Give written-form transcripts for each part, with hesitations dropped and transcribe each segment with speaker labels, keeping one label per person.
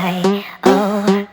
Speaker 1: why, oh.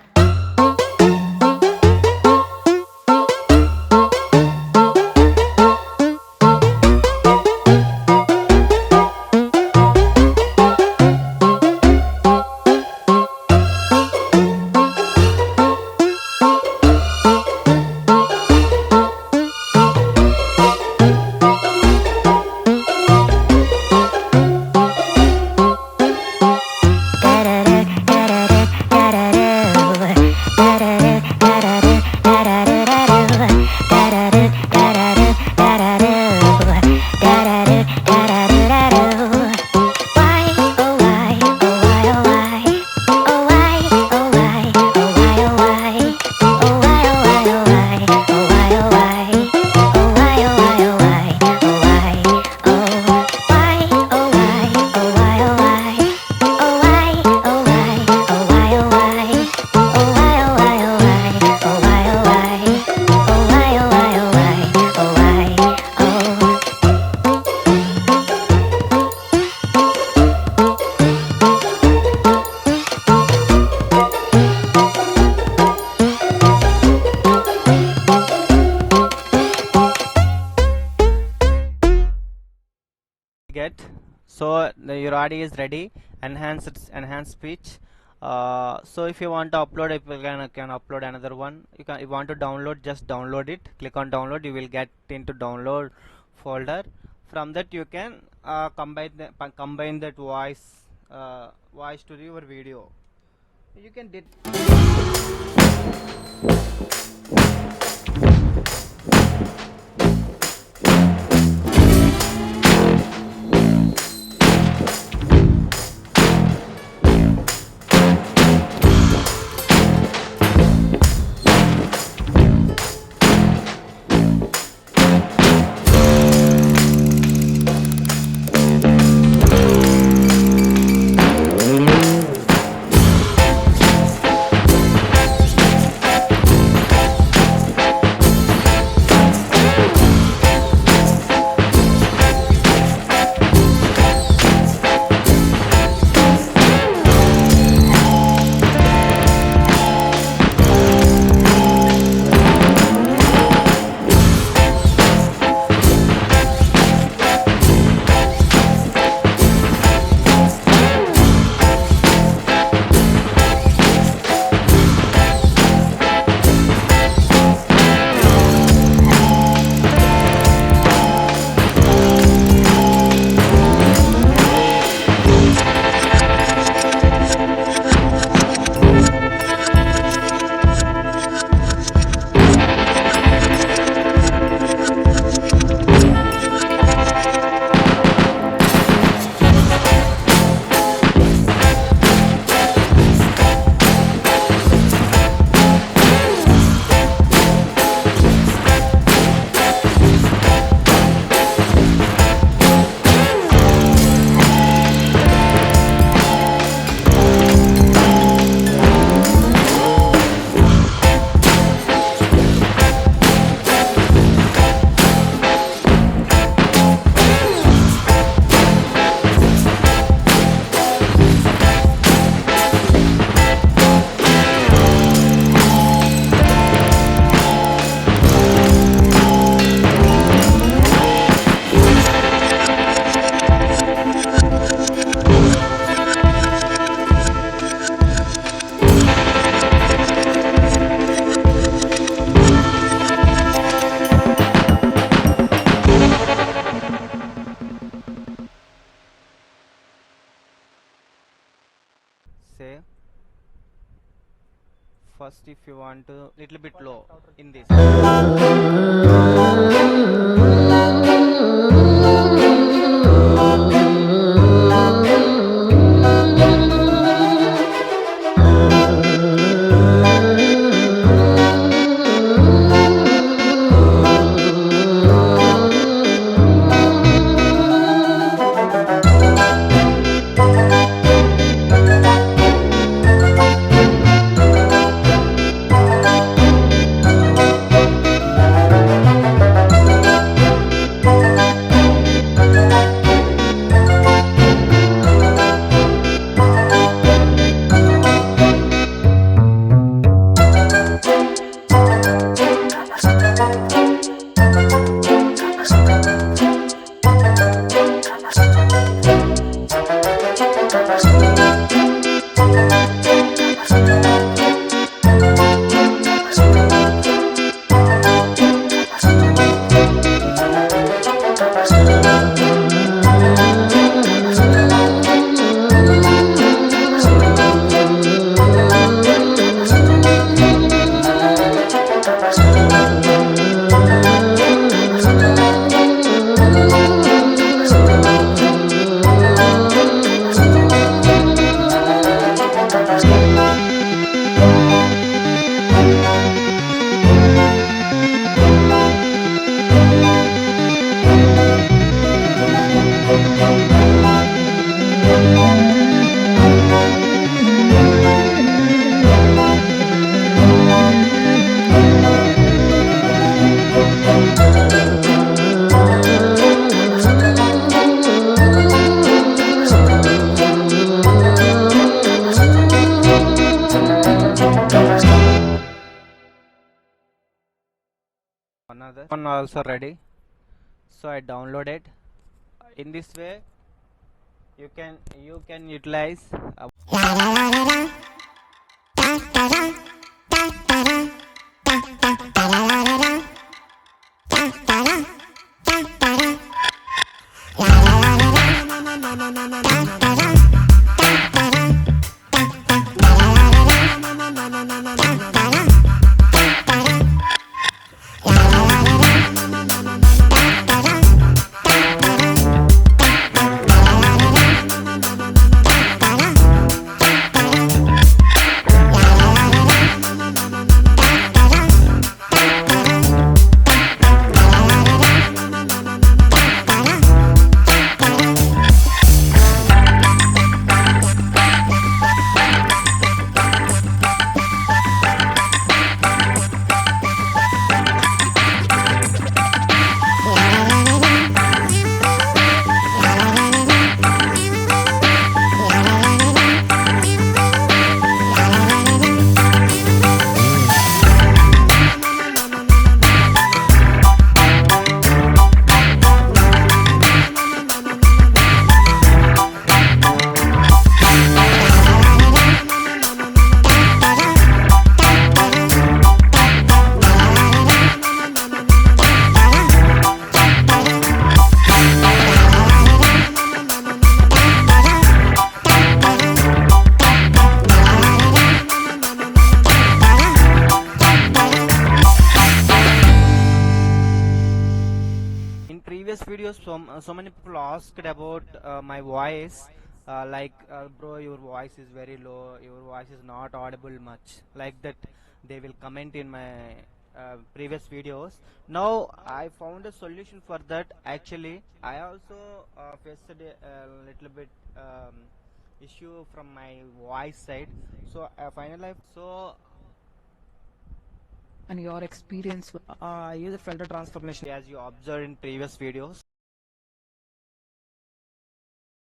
Speaker 2: Get so your audio is ready. Enhanced speech. So if you want to upload, if you can upload another one. If you want to download, just download it. Click on download. You will get into download folder. From that you can combine that voice to your video. You can did. first if you want to little bit low in this. Another one also ready, so I download it. In this way you can utilize in previous videos. So many people asked about my voice, bro, your voice is very low, your voice is not audible much, like that they will comment in my previous videos. Now I found a solution for that. Actually I also faced a little bit issue from my voice side, so finally so
Speaker 3: and your experience use filter transformation.
Speaker 2: as you observed in previous videos.